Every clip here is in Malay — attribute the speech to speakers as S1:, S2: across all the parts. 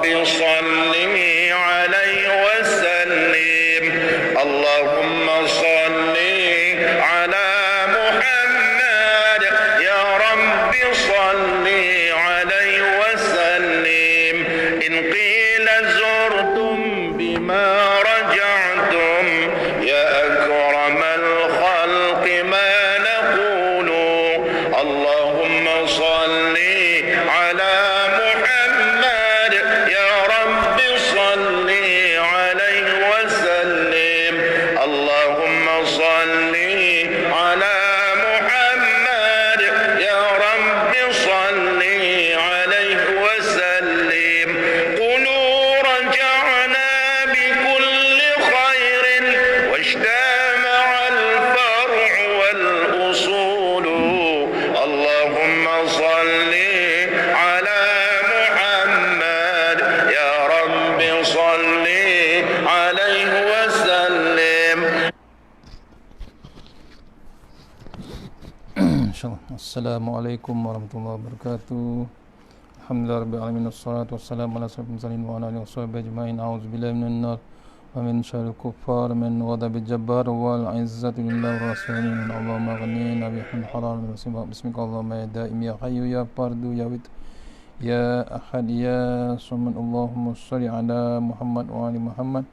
S1: رب صل عليه وسلم اللهم صل على محمد يا رب صل عليه وسلم إن قيل زرتم بما رجعتم يا أكرم الخلق ما نقول اللهم صل على محمد يا رب صل عليه وسلم اللهم صل على محمد يا رب صل عليه وسلم قلوا رجعنا بكل خير واجتمع الفرع والأصول اللهم صل على محمد يا رب صل عليه وسلم.
S2: Assalamualaikum warahmatullahi wabarakatuh. Alhamdulillah rabbil alamin wassalatu wassalamu ala asyrafil mursalin wa ala alihi washabbihi ajmain. A'udzubillahi minan nar wa min syarril kuffar min ghadabil jabbar wal izzati lillahi wa rasulih. Allahumma ghnina bi haram bismika Allahumma ya daim ya hayyu ya fardu ya wit ya ahad ya samad. Allahumma shalli ala Muhammad wa ali Muhammad.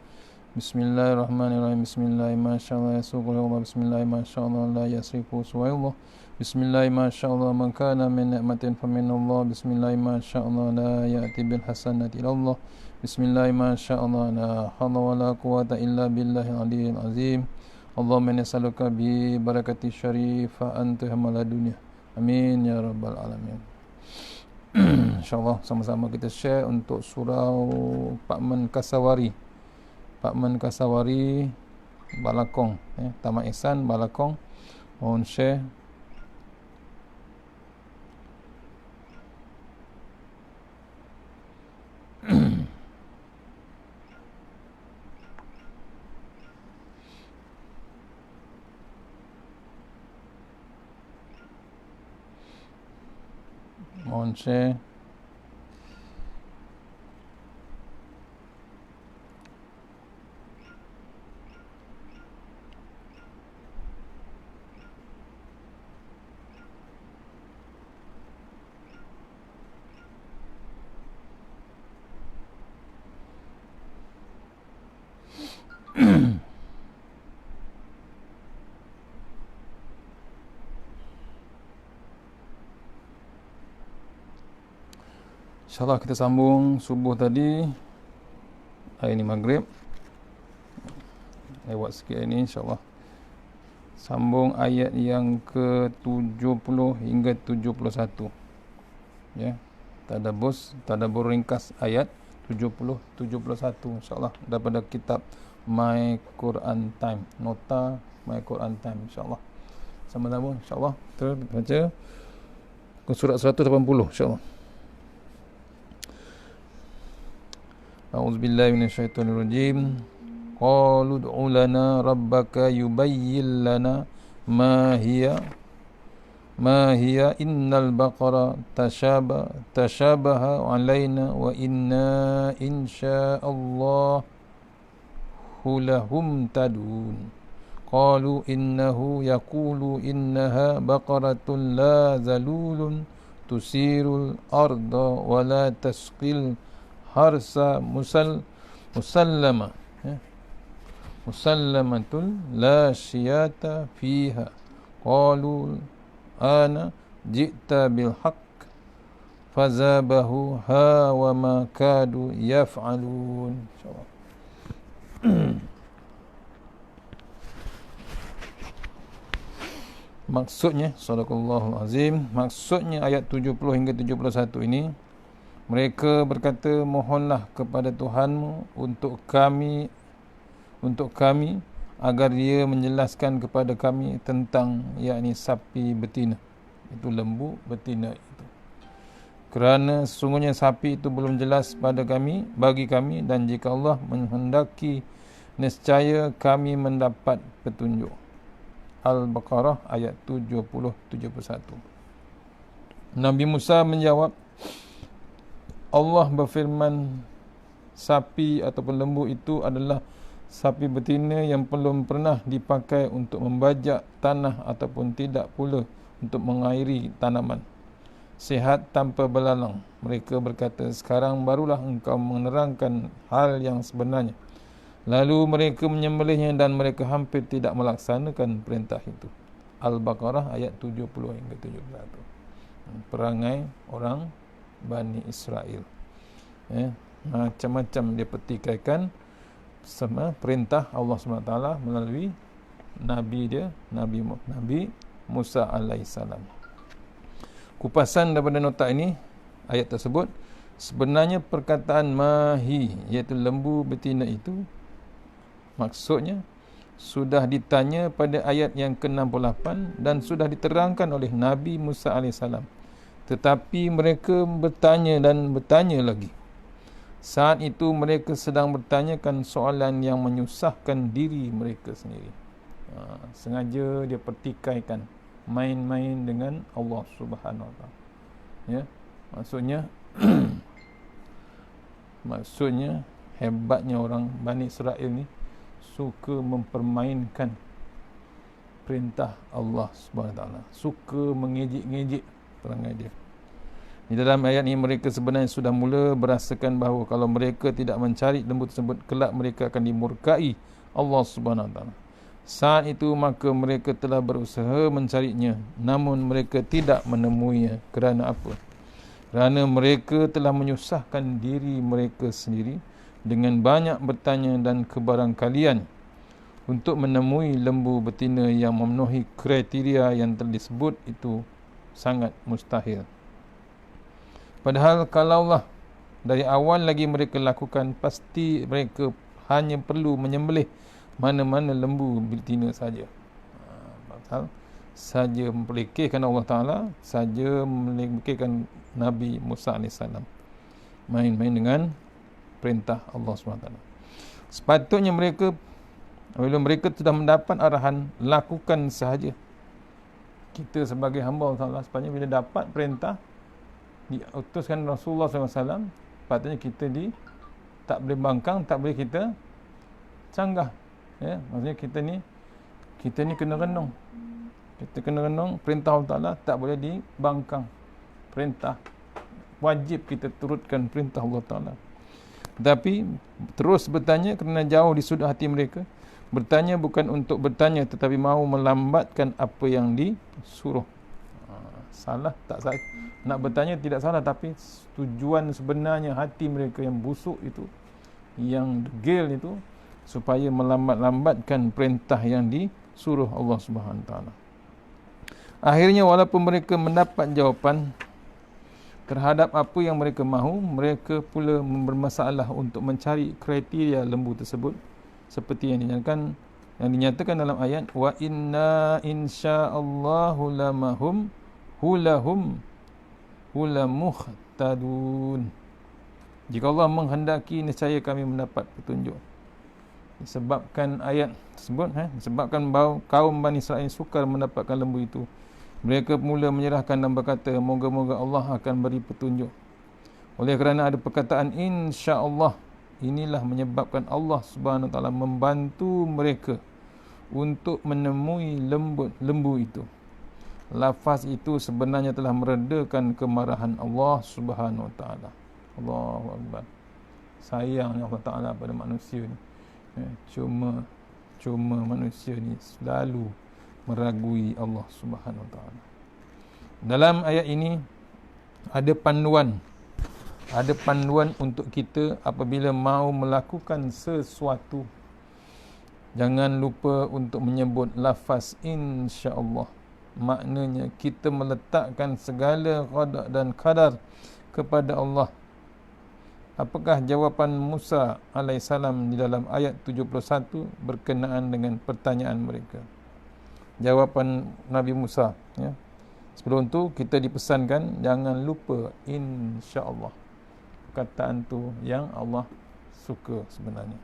S2: Bismillahirrahmanirrahim. Bismillah masyaallah yasuqul Allah. Bismillah masyaallah la yasrifu suwaillah. Bismillah masyaallah man kana min ni'matin faminallah. Bismillah masyaallah la ya'ti bil hasanati ilallah. Bismillah masyaallah la hawla wa la quwwata illa billahil aliyyil azim. Allahumma nas'aluka bi barakati syarifa anta hamala dunya. Amin ya rabbal alamin. InsyaAllah sama-sama kita share untuk surau Pak Man Kasawari. Pak Man Kasawari Balakong, Taman Ihsan Balakong. Mohon share. Mohon share. InsyaAllah kita sambung subuh tadi. Hari ni maghrib. Lewat sikit ini insyaAllah. Sambung ayat yang ke-70 hingga 71. Ya. Tadabbur ringkas ayat 70 71 insyaAllah daripada kitab My Quran Time. Nota My Quran Time insyaAllah. Sama-sama insyaAllah. Kita baca ke surat 180 insyaAllah. A'udzubillahi minasyaitonir rajim. Qalu ud'u lana rabbaka yubayyin lana ma hiya innal baqara tashabaha alaina wa inna insyaallahu lahum tadun. Qalu innahu yaqulu innaha baqaratun la zalulun tusirul arda wa la tasqil harsa musallamatul la syiyata fiha. Qalu ana ji'ta bil haqq fazabahu ha wa ma kadu yaf'alun. Maksudnya sadaqallahul azim, maksudnya ayat 70 hingga 71 ini, mereka berkata, mohonlah kepada Tuhanmu untuk kami agar dia menjelaskan kepada kami tentang yakni sapi betina. Itu lembu betina itu. Kerana sesungguhnya sapi itu belum jelas bagi kami, dan jika Allah menghendaki nescaya kami mendapat petunjuk. Al-Baqarah ayat 70-71. Nabi Musa menjawab, Allah berfirman sapi ataupun lembu itu adalah sapi betina yang belum pernah dipakai untuk membajak tanah ataupun tidak pula untuk mengairi tanaman. Sihat tanpa belalang. Mereka berkata, sekarang barulah engkau menerangkan hal yang sebenarnya. Lalu mereka menyembelihnya dan mereka hampir tidak melaksanakan perintah itu. Al-Baqarah ayat 70 hingga 71. Perangai orang Bani Israel. Macam-macam dia petikaikan sama perintah Allah SWT melalui Nabi dia, Nabi Musa alaihissalam. Kupasan daripada nota ini, ayat tersebut, sebenarnya perkataan mahi, iaitu lembu betina itu, maksudnya sudah ditanya pada ayat yang ke-68 dan sudah diterangkan oleh Nabi Musa alaihissalam. Tetapi mereka bertanya dan bertanya lagi. Saat itu mereka sedang bertanyakan soalan yang menyusahkan diri mereka sendiri. Sengaja dia pertikaikan, main-main dengan Allah Subhanahu Wa Taala. Ya, maksudnya hebatnya orang Bani Israel ni suka mempermainkan perintah Allah Subhanahu Wa Taala, suka mengejek-ngejek perangai dia. Di dalam ayat ini mereka sebenarnya sudah mula berasakan bahawa kalau mereka tidak mencari lembu tersebut, kelak mereka akan dimurkai Allah Subhanahu Wa Taala. Saat itu maka mereka telah berusaha mencarinya, namun mereka tidak menemuinya. Kerana apa? Kerana mereka telah menyusahkan diri mereka sendiri dengan banyak bertanya dan kebarangkalian untuk menemui lembu betina yang memenuhi kriteria yang telah disebut itu sangat mustahil. Padahal kalaulah dari awal lagi mereka lakukan, pasti mereka hanya perlu menyembelih mana-mana lembu betina saja. Pasal saja memperlekehkan Allah Ta'ala, saja memperlekehkan Nabi Musa AS, main-main dengan perintah Allah SWT. Sepatutnya mereka, apabila mereka sudah mendapat arahan, lakukan sahaja. Kita sebagai hamba Allah Ta'ala, sepatutnya bila dapat perintah diutuskan Rasulullah SAW, sepatutnya kita tak boleh bangkang, tak boleh kita canggah. Ya, maksudnya kita ni kena renung. Kita kena renung perintah Allah Ta'ala, tak boleh dibangkang. Perintah wajib kita turutkan perintah Allah Ta'ala. Tetapi terus bertanya kerana jauh di sudut hati mereka. Bertanya bukan untuk bertanya, tetapi mahu melambatkan apa yang disuruh. Salah tak salah. Nak bertanya tidak salah, tapi tujuan sebenarnya hati mereka yang busuk itu, yang degil itu, supaya melambat-lambatkan perintah yang disuruh Allah Subhanahu Taala. Akhirnya walaupun mereka mendapat jawapan terhadap apa yang mereka mahu, mereka pula bermasalah untuk mencari kriteria lembu tersebut seperti yang dinyatakan dalam ayat wa inna insyaallahu lamahum hulamuhtadun. Jika Allah menghendaki, nescaya kami mendapat petunjuk. Disebabkan ayat tersebut, disebabkan bahawa kaum Bani Israel sukar mendapatkan lembu itu, mereka mula menyerahkan dan berkata, moga-moga Allah akan beri petunjuk. Oleh kerana ada perkataan insya-Allah, inilah menyebabkan Allah Subhanahu Wa Taala membantu mereka untuk menemui lembu itu. Lafaz itu sebenarnya telah meredakan kemarahan Allah Subhanahu Wa Taala. Allahu Akbar. Sayangnya Allah Taala pada manusia ni. Cuma manusia ni selalu meragui Allah Subhanahu Wa Taala. Dalam ayat ini ada panduan untuk kita apabila mahu melakukan sesuatu. Jangan lupa untuk menyebut lafaz insya-Allah. Maknanya kita meletakkan segala qada dan qadar kepada Allah. Apakah jawapan Musa alaihissalam di dalam ayat 71 berkenaan dengan pertanyaan mereka? Jawapan Nabi Musa, ya. Sebelum tu kita dipesankan jangan lupa insya-Allah. Perkataan tu yang Allah suka sebenarnya.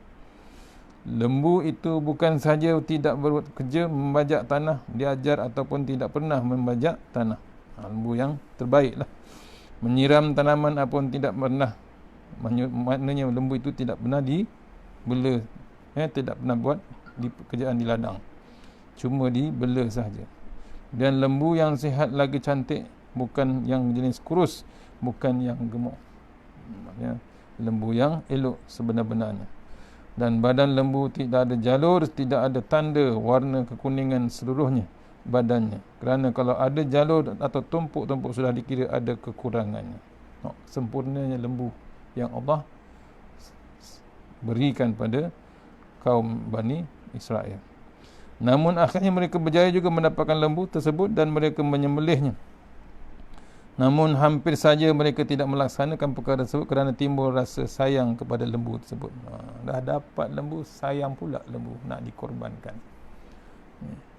S2: Lembu itu bukan sahaja tidak berbuat kerja membajak tanah, diajar ataupun tidak pernah membajak tanah. Lembu yang terbaiklah. Menyiram tanaman apun tidak pernah Maknanya lembu itu tidak pernah dibela, tidak pernah buat pekerjaan di ladang, cuma dibela sahaja. Dan lembu yang sihat lagi cantik, bukan yang jenis kurus, bukan yang gemuk. Maknanya lembu yang elok sebenar-benarnya. Dan badan lembu tidak ada jalur, tidak ada tanda warna kekuningan seluruhnya badannya. Kerana kalau ada jalur atau tumpuk-tumpuk sudah dikira ada kekurangannya. Sempurnanya lembu yang Allah berikan pada kaum Bani Israel. Namun akhirnya mereka berjaya juga mendapatkan lembu tersebut dan mereka menyembelihnya. Namun hampir saja mereka tidak melaksanakan perkara tersebut kerana timbul rasa sayang kepada lembu tersebut. Dah dapat lembu, sayang pula lembu, nak dikorbankan.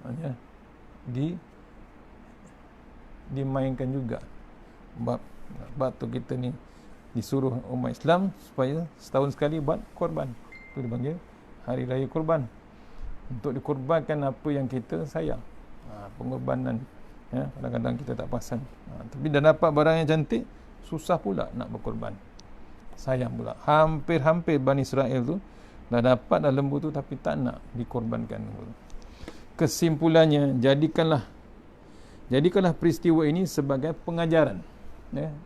S2: Maksudnya dimainkan juga. Sebab tu kita ni disuruh umat Islam supaya setahun sekali buat korban. Itu dipanggil Hari Raya Korban. Untuk dikorbankan apa yang kita sayang. Pengorbanan. Kadang-kadang kita tak perasan. Tapi dah dapat barang yang cantik, susah pula nak berkorban. Sayang pula. Hampir-hampir Bani Israel tu dah dapat dah lembu tu tapi tak nak dikorbankan. Kesimpulannya, jadikanlah peristiwa ini sebagai pengajaran.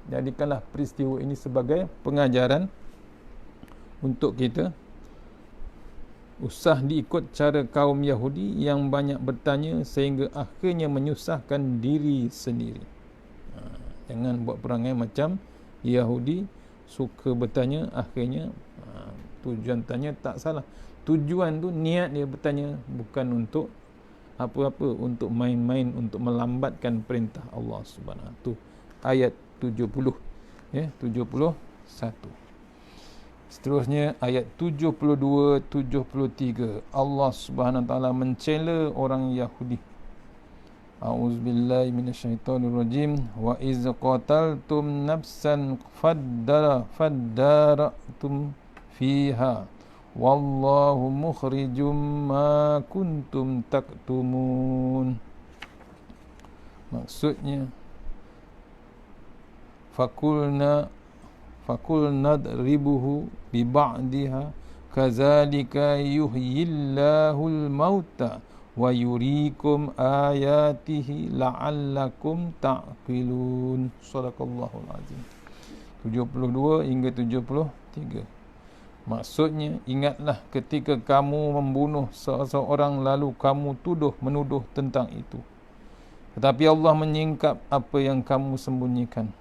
S2: Jadikanlah peristiwa ini sebagai pengajaran untuk kita. Usah diikut cara kaum Yahudi yang banyak bertanya sehingga akhirnya menyusahkan diri sendiri. Jangan buat perangai macam Yahudi, suka bertanya, akhirnya tujuan tanya tak salah. Tujuan tu, niat dia bertanya bukan untuk apa-apa, untuk main-main, untuk melambatkan perintah Allah Subhanahu. Tu ayat 70, 71. Seterusnya ayat 72, 73. Allah Subhanahu Taala mencela orang Yahudi. A'udzubillahi minasyaitonirrajim. Wa iz qataltum nafsan faddaratum fiha wallahu mukhrijum ma kuntum taktumun. Maksudnya, fakulna nadribuhu bi ba'diha kadzalika yuhyillahul mauta wa yuriikum ayatihi la'allakum ta'qilun. Shadaqallahul azim. 72 hingga 73. Maksudnya, ingatlah ketika kamu membunuh seseorang lalu kamu menuduh tentang itu, tetapi Allah menyingkap apa yang kamu sembunyikan.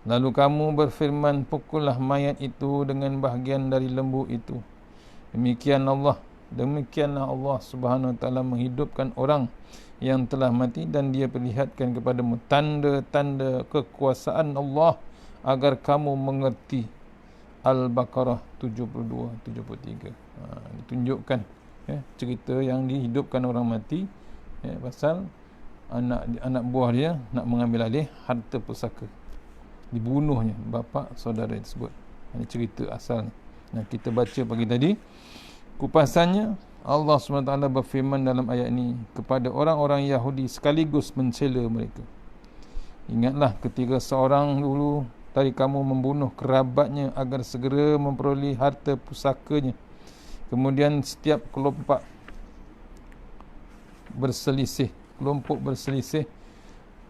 S2: Lalu kamu berfirman, pukullah mayat itu dengan bahagian dari lembu itu. Demikianlah Allah Subhanahu Wa Taala menghidupkan orang yang telah mati dan dia perlihatkan kepadamu tanda-tanda kekuasaan Allah agar kamu mengerti. Al-Baqarah 72-73. Ditunjukkan cerita yang dihidupkan orang mati, pasal anak buah dia nak mengambil alih harta pusaka. Dibunuhnya bapa saudara tersebut. Ini cerita asalnya. Kita baca pagi tadi. Kupasannya, Allah SWT berfirman dalam ayat ini kepada orang-orang Yahudi sekaligus mencela mereka. Ingatlah ketika seorang dulu dari kamu membunuh kerabatnya agar segera memperoleh harta pusakanya. Kemudian setiap kelompok berselisih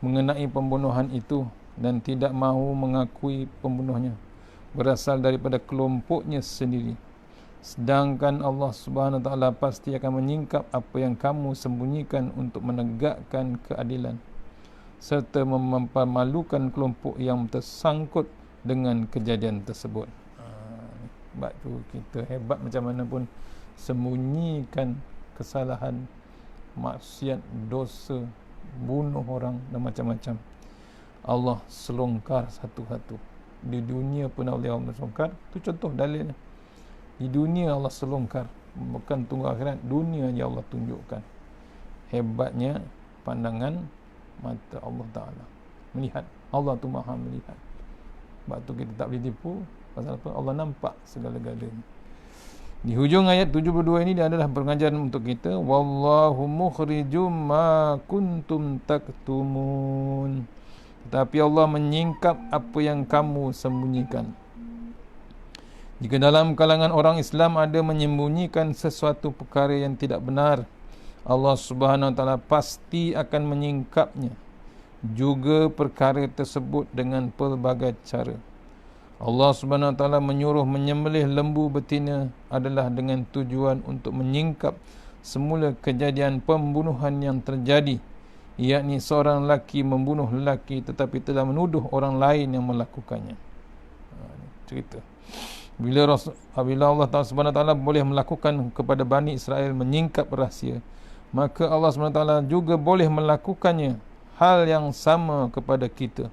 S2: mengenai pembunuhan itu dan tidak mahu mengakui pembunuhnya berasal daripada kelompoknya sendiri. Sedangkan Allah Subhanahu Wa Taala pasti akan menyingkap apa yang kamu sembunyikan untuk menegakkan keadilan serta mempermalukan kelompok yang tersangkut dengan kejadian tersebut. Sebab tu kita hebat macam mana pun sembunyikan kesalahan, maksiat, dosa, bunuh orang dan macam-macam, Allah selongkar satu-satu. Di dunia pun Allah selongkar. Itu contoh dalilnya. Di dunia Allah selongkar, bukan tunggu akhirat, dunia yang Allah tunjukkan. Hebatnya pandangan mata Allah Ta'ala. Melihat. Allah tu maha melihat. Sebab tu kita tak boleh tipu. Pasal apa? Allah nampak segala-galanya. Di hujung ayat 72 ini dia adalah pengajaran untuk kita. Wallahu mukhrijum ma kuntum taktumun. Tetapi Allah menyingkap apa yang kamu sembunyikan. Jika dalam kalangan orang Islam ada menyembunyikan sesuatu perkara yang tidak benar, Allah Subhanahu Wa Taala pasti akan menyingkapnya juga perkara tersebut dengan pelbagai cara. Allah Subhanahu Wa Taala menyuruh menyembelih lembu betina adalah dengan tujuan untuk menyingkap semula kejadian pembunuhan yang terjadi, yakni seorang lelaki membunuh lelaki tetapi telah menuduh orang lain yang melakukannya. Cerita bila Allah Subhanahu Wa Taala boleh melakukan kepada Bani Israel menyingkap rahsia, maka Allah Subhanahu Wa Taala juga boleh melakukannya hal yang sama kepada kita.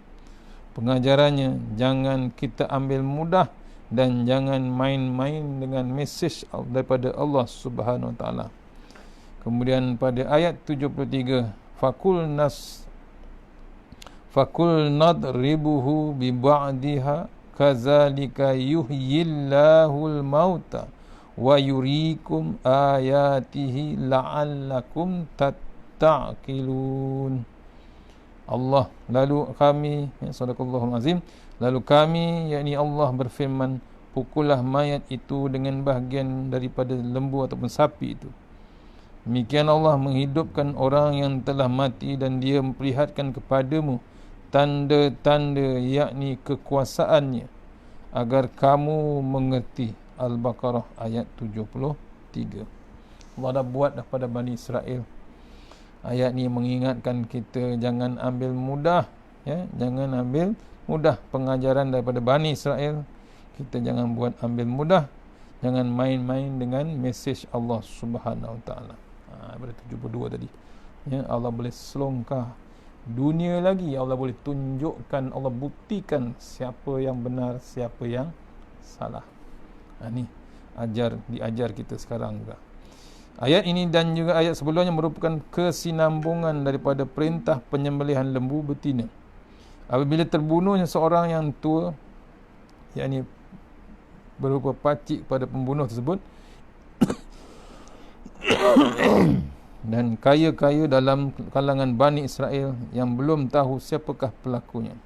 S2: Pengajarannya, jangan kita ambil mudah dan jangan main-main dengan mesej daripada Allah Subhanahu Wa Taala. Kemudian pada ayat 73, fakul nadribuhu bi ba'diha kadzalika yuhyillahul mauta wa yuriikum ayatihi la'allakum tattaqilun. Allah lalu kami, sadaqallahul azim, lalu kami, yakni Allah berfirman, pukullah mayat itu dengan bahagian daripada lembu ataupun sapi itu. Demikian Allah menghidupkan orang yang telah mati dan dia memperlihatkan kepadamu tanda-tanda, yakni kekuasaannya, agar kamu mengerti. Al-Baqarah ayat 73. Allah dah buat dah pada Bani Israel. Ayat ni mengingatkan kita jangan ambil mudah, ya, jangan ambil mudah pengajaran daripada Bani Israel. Kita jangan buat ambil mudah, jangan main-main dengan mesej Allah Subhanahu Wa Taala. Pada 72 tadi, ya, Allah boleh selongkar dunia lagi, Allah boleh tunjukkan, Allah buktikan siapa yang benar, siapa yang salah. Ni diajar kita sekarang juga. Ayat ini dan juga ayat sebelumnya merupakan kesinambungan daripada perintah penyembelihan lembu betina. Apabila terbunuhnya seorang yang tua, yakni berupa pakcik pada pembunuh tersebut dan kaya-kaya dalam kalangan Bani Israel yang belum tahu siapakah pelakunya,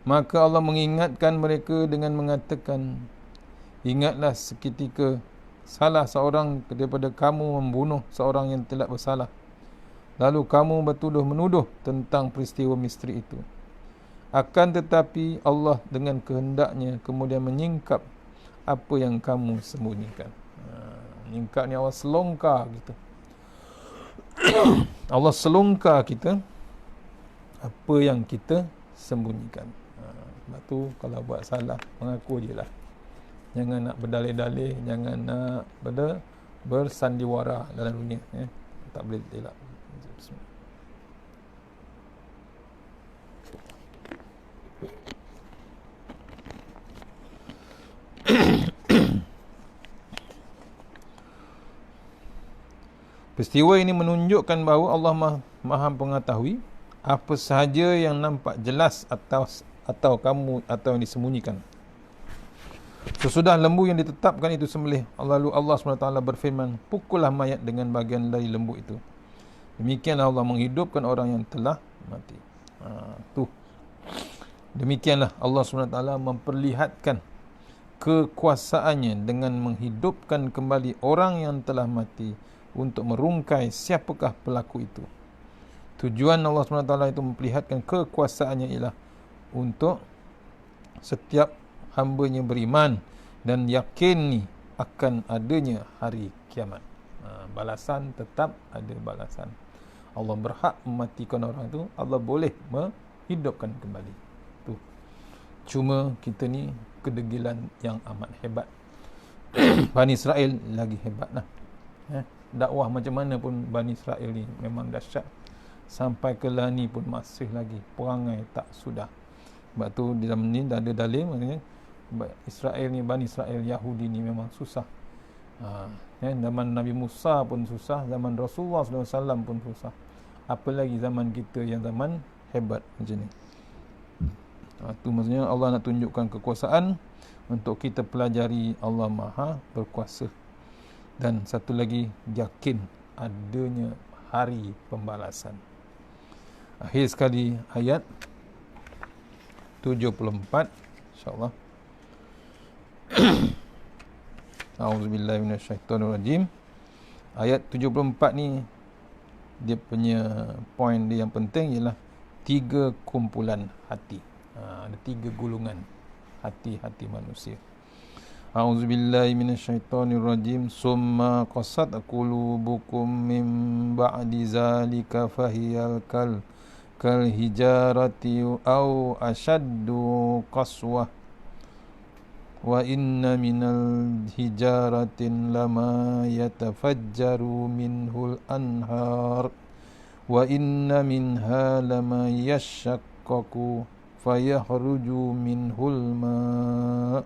S2: maka Allah mengingatkan mereka dengan mengatakan, ingatlah seketika salah seorang daripada kamu membunuh seorang yang tidak bersalah, lalu kamu bertuduh-menuduh tentang peristiwa misteri itu. Akan tetapi Allah dengan kehendaknya kemudian menyingkap apa yang kamu sembunyikan. Menyingkap ni Allah selongkar kita. Allah selongkar kita apa yang kita sembunyikan. Sebab tu kalau buat salah, mengaku je lah. Jangan nak berdalih-dalih, jangan nak bersandiwara dalam dunia, ya. Tak boleh elak. Peristiwa ini menunjukkan bahawa Allah Maha mengetahui apa sahaja yang nampak jelas atau yang disembunyikan. Sesudah lembu yang ditetapkan itu sembelih, lalu Allah SWT berfirman, pukullah mayat dengan bahagian dari lembu itu. Demikianlah Allah menghidupkan orang yang telah mati. Demikianlah Allah SWT memperlihatkan kekuasaannya dengan menghidupkan kembali orang yang telah mati untuk merungkai siapakah pelaku itu. Tujuan Allah SWT itu memperlihatkan kekuasaannya ialah untuk setiap hamba-Nya beriman dan yakin akan adanya hari kiamat. Balasan, tetap ada balasan. Allah berhak mematikan orang itu, Allah boleh menghidupkan kembali. Tu. Cuma kita ni kedegilan yang amat hebat. Bani Israel lagi hebat lah. Dakwah macam mana pun Bani Israel ni memang dahsyat. Sampai ke Lani pun masih lagi perangai tak sudah. Sebab tu di dalam ni dah ada dalil, maknanya Israel ni, Bani Israel Yahudi ni memang susah. Zaman Nabi Musa pun susah, zaman Rasulullah SAW pun susah, apa lagi zaman kita yang zaman hebat macam ni. Itu maksudnya Allah nak tunjukkan kekuasaan untuk kita pelajari Allah Maha berkuasa. Dan satu lagi, yakin adanya hari pembalasan. Akhir sekali ayat 74, insyaAllah. A'udzubillahi minasyaitonirrajim. Ayat 74 ni dia punya poin dia yang penting ialah 3 kumpulan hati. Ada 3 golongan hati-hati manusia. A'udzubillahi minasyaitonirrajim. Summa qasat qulubukum min ba'di zalika fahiyal kal hijarati au ashaddu qaswah wa inna minal hijaratin lama yatafajjaru minhul anhar wa inna minha lama yashaqqaqu fayakhruju minhul ma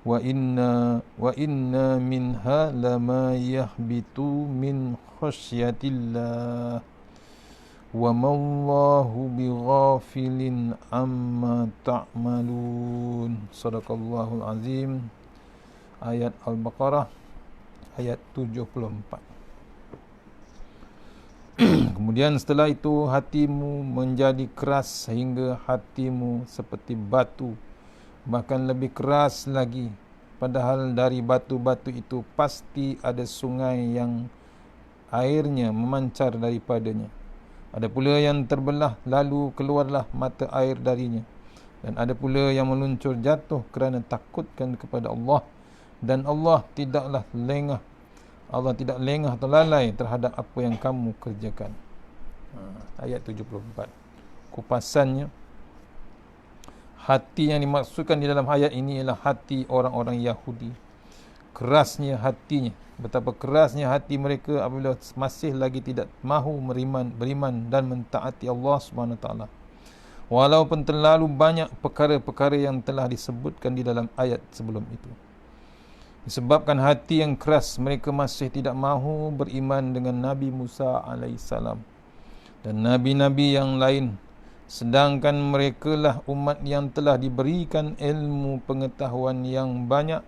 S2: wa inna minha lama yahbitu min khasyatillah wa mallahu bighafilin amma ta'malun. Sadaqallahul azim. Ayat Al-Baqarah ayat 74. Kemudian setelah itu hatimu menjadi keras sehingga hatimu seperti batu, bahkan lebih keras lagi, padahal dari batu-batu itu pasti ada sungai yang airnya memancar daripadanya. Ada pula yang terbelah lalu keluarlah mata air darinya, dan ada pula yang meluncur jatuh kerana takutkan kepada Allah, dan Allah tidaklah lengah atau lalai terhadap apa yang kamu kerjakan. Ayat 74. Kupasannya, hati yang dimaksudkan di dalam ayat ini ialah hati orang-orang Yahudi. Kerasnya hatinya, betapa kerasnya hati mereka apabila masih lagi tidak mahu beriman dan mentaati Allah SWT. Walaupun terlalu banyak perkara-perkara yang telah disebutkan di dalam ayat sebelum itu. Disebabkan hati yang keras, mereka masih tidak mahu beriman dengan Nabi Musa AS dan Nabi-Nabi yang lain. Sedangkan merekalah umat yang telah diberikan ilmu pengetahuan yang banyak.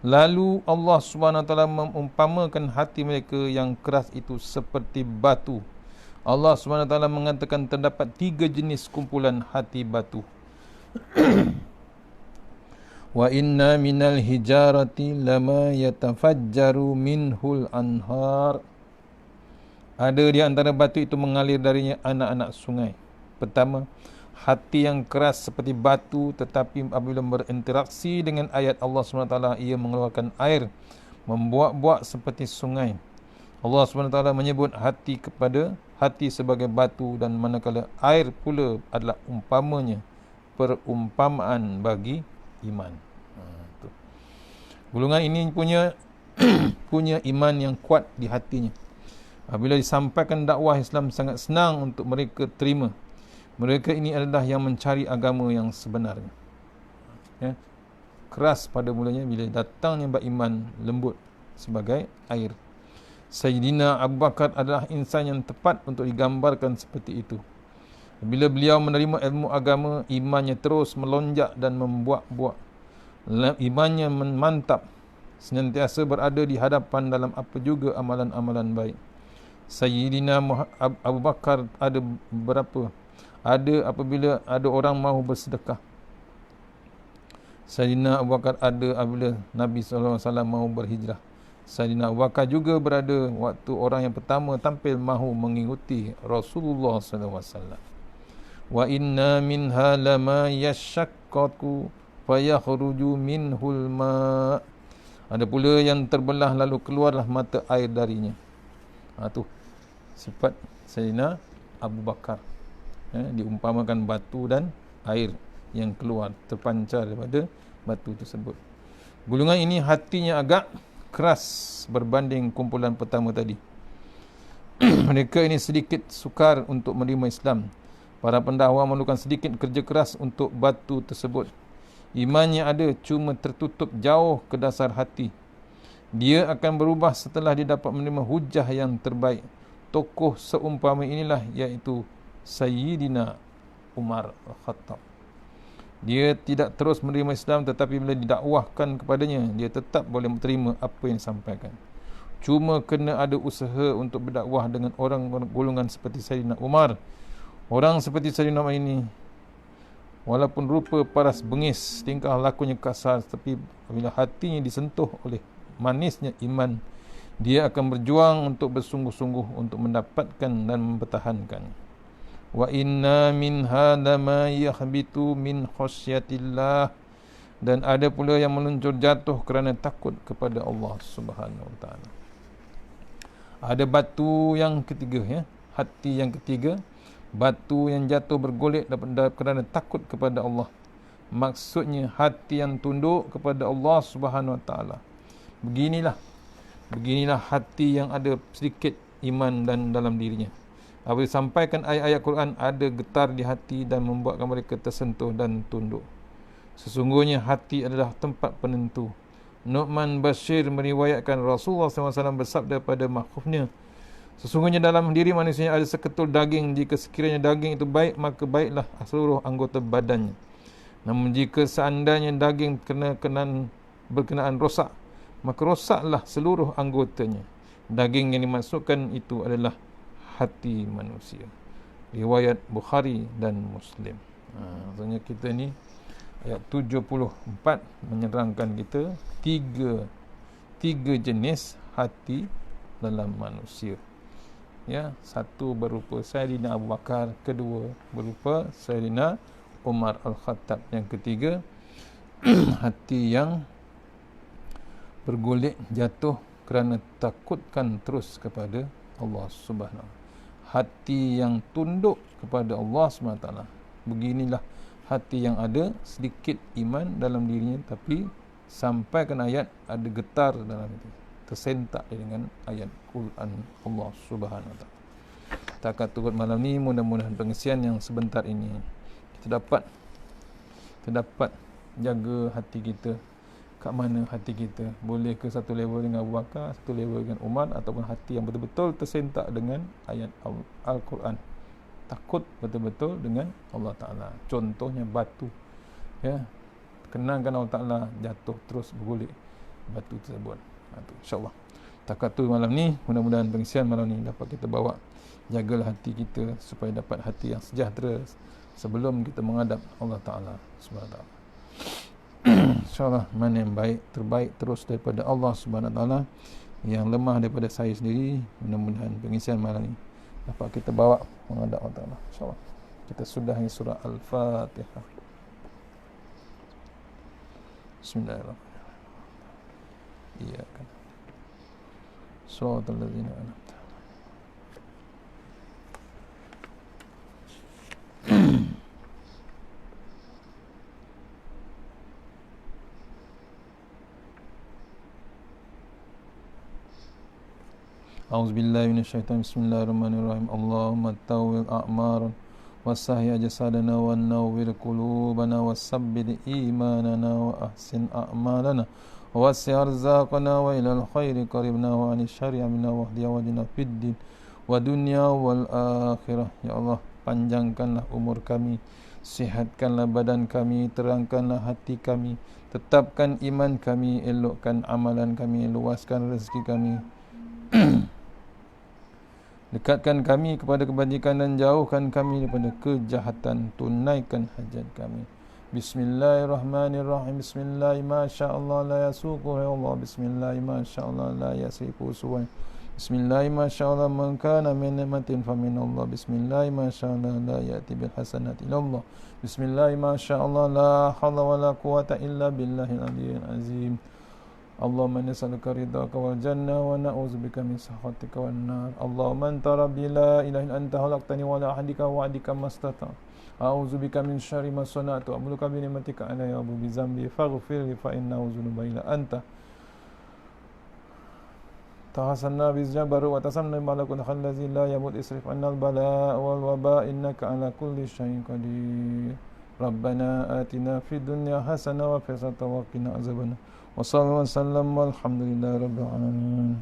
S2: Lalu Allah SWT mengumpamakan hati mereka yang keras itu seperti batu. Allah SWT mengatakan terdapat 3 jenis kumpulan hati batu. Wa inna minal hijarati lama yatafajjaru minhul anhar. Ada di antara batu itu mengalir darinya anak-anak sungai. Pertama, hati yang keras seperti batu, tetapi apabila berinteraksi dengan ayat Allah SWT, ia mengeluarkan air, membuak-buak seperti sungai. Allah SWT menyebut hati sebagai batu, dan manakala air pula adalah umpamanya, perumpamaan bagi iman. Golongan ini punya iman yang kuat di hatinya. Apabila disampaikan dakwah Islam, sangat senang untuk mereka terima. Mereka ini adalah yang mencari agama yang sebenarnya. Keras pada mulanya, bila datangnya beriman, lembut sebagai air. Sayyidina Abu Bakar adalah insan yang tepat untuk digambarkan seperti itu. Bila beliau menerima ilmu agama, imannya terus melonjak dan membuak-buak. Imannya mantap, senantiasa berada di hadapan dalam apa juga amalan-amalan baik. Sayyidina Abu Bakar ada apabila ada orang mahu bersedekah. Sayyidina Abu Bakar ada apabila Nabi SAW mahu berhijrah. Sayyidina Abu Bakar juga berada waktu orang yang pertama tampil mahu mengikuti Rasulullah SAW. Wa inna minha lama yashaqqaqu fayakhruju minhul ma. Ada pula yang terbelah lalu keluarlah mata air darinya. Tu sifat Sayyidina Abu Bakar. Diumpamakan batu dan air yang keluar, terpancar daripada batu tersebut. Golongan ini hatinya agak keras berbanding kumpulan pertama tadi. Mereka ini sedikit sukar untuk menerima Islam. Para pendakwa memerlukan sedikit kerja keras untuk batu tersebut. Imannya ada, cuma tertutup jauh ke dasar hati. Dia akan berubah setelah dia dapat menerima hujah yang terbaik. Tokoh seumpama inilah iaitu Sayyidina Umar Al-Khattab. Dia tidak terus menerima Islam, tetapi bila didakwahkan kepadanya, dia tetap boleh menerima apa yang disampaikan. Cuma kena ada usaha untuk berdakwah dengan orang golongan seperti Sayyidina Umar. Orang seperti Sayyidina Umar ini Walaupun rupa paras bengis, tingkah lakunya kasar, tapi apabila hatinya disentuh oleh manisnya iman, dia akan berjuang untuk bersungguh-sungguh untuk mendapatkan dan mempertahankan. Wa inna min hadha ma yahbitu min khasyatillah, dan ada pula yang meluncur jatuh kerana takut kepada Allah Subhanahu wa taala. Ada batu yang ketiga, ya, hati yang ketiga, batu yang jatuh bergolek kerana takut kepada Allah. Maksudnya hati yang tunduk kepada Allah Subhanahu wa taala. Beginilah hati yang ada sedikit iman dan dalam dirinya. Apabila sampaikan ayat-ayat Quran, ada getar di hati dan membuatkan mereka tersentuh dan tunduk. Sesungguhnya hati adalah tempat penentu. Nu'man Bashir meriwayatkan Rasulullah SAW bersabda pada mahfuznya, sesungguhnya dalam diri manusia ada seketul daging. Jika sekiranya daging itu baik, maka baiklah seluruh anggota badannya. Namun jika seandainya daging berkenaan rosak, maka rosaklah seluruh anggotanya. Daging yang dimasukkan itu adalah hati manusia. Riwayat Bukhari dan Muslim. Maksudnya kita ni ayat 74 menerangkan kita tiga jenis hati dalam manusia. Ya, satu berupa Sayyidina Abu Bakar, kedua berupa Sayyidina Umar Al-Khattab, yang ketiga hati yang bergolek jatuh kerana takutkan terus kepada Allah Subhanahu. Hati yang tunduk kepada Allah Subhanahu taala. Beginilah hati yang ada sedikit iman dalam dirinya, tapi sampaikan ayat ada getar dalam itu, tersentak dengan ayat Quran Allah Subhanahu wa taala. Takat turut malam ni, mudah-mudahan pengisian yang sebentar ini kita dapat jaga hati kita. Kat mana hati kita? Boleh ke satu level dengan Abu Bakar, satu level dengan Umar, ataupun hati yang betul-betul tersentak dengan ayat Al-Quran, takut betul-betul dengan Allah Ta'ala. Contohnya batu, ya, kenangkan Allah Ta'ala, jatuh terus bergolek batu tersebut. InsyaAllah takat tu malam ni, mudah-mudahan pengisian malam ni dapat kita bawa. Jagalah hati kita supaya dapat hati yang sejahtera sebelum kita menghadap Allah Ta'ala Subhanahu Ta'ala. InsyaAllah mana yang baik, terbaik terus daripada Allah Subhanahu Ta'ala, yang lemah daripada saya sendiri, mudah-mudahan pengisian malam ni dapat kita bawa menghadap Allah Ta'ala. InsyaAllah kita sudahi surah Al-Fatihah. Bismillahirrahmanirrahim. Iyyaka na'budu shiratal ladzina an'amta alaihim. A'udzubillahi minasyaitonir rajim. Bismillahirrahmanirrahim. Allahumma tawwil a'maran wasahya jasadana wa nawwir qulubana wasabbit imanana wa ahsin a'malana wasi' arzaqana wa ilal khairi qaribna wa anil syarri amina wa hdiya wajina fid din wa dunya wal akhirah. Ya Allah, panjangkanlah umur kami, sihatkanlah badan kami, terangkanlah hati kami, tetapkan iman kami, elokkan amalan kami, luaskan rezeki kami. Dekatkan kami kepada kebajikan dan jauhkan kami daripada kejahatan. Tunaikan hajat kami. Bismillahirrahmanirrahim. Bismillahi masyaallah la yasuqu ya Allah. Bismillahi masyaallah la yasifu suwa. Bismillahi masyaallah man kana min ni'matin fa min Allah. Bismillahi masyaallah la ya'ti bil hasanati illa Allah. Bismillahi masyaallah la haula wala quwata illa billahil aliyyil azim. Allahumma nas'aluka ridhaka wal jannah wa na'udzubika min sakhatika wan nar. Allahumma anta rabbi la ilaha illa anta khalaqtani wa la ahdika wa'dika mastata. A'udzubika min syarri ma sana'tu. Amuluka bi ni'matika alayya wa bi zambi faghfir li fa innahu dzunuba illa anta. Tahasanna biz jabaru wa tasamna malakul khallazi la yamut isrif annal bala wal waba innaka ala kulli syai'in qadir. Rabbana atina fid dunya hasanah wa fil akhirati wa qina azabannar. Wassallallahu wasallam walhamdulillahi rabbil alamin.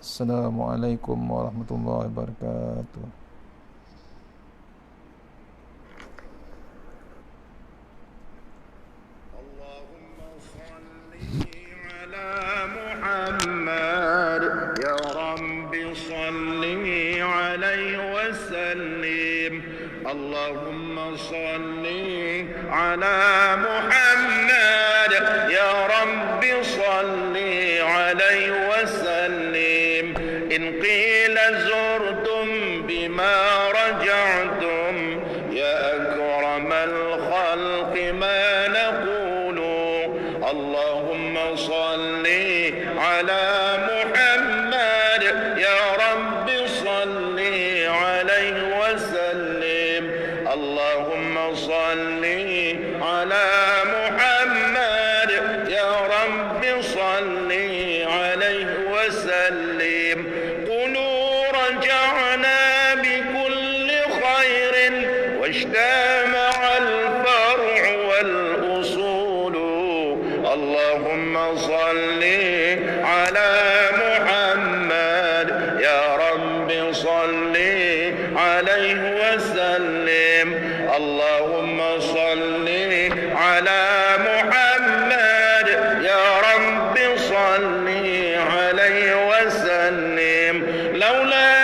S2: Assalamualaikum warahmatullahi wabarakatuh.
S1: Allahumma salli ala Muhammad ya Rabbi salli alaihi wa sallim. Allahumma صل على محمد يا رب صل عليه وسلم إن قيل زرتم بما رجعتم يا أكرم الخلق ما نقول اللهم صل على محمد يا رب صل عليه وسلم اللهم صل على محمد يا رب صل عليه وسلم قولوا رجعنا بكل خير واجتمع الفرع والأصول اللهم صل على محمد يا رب صل عليه وسلم اللهم صل على محمد يا رب صل عليه وسلم لولا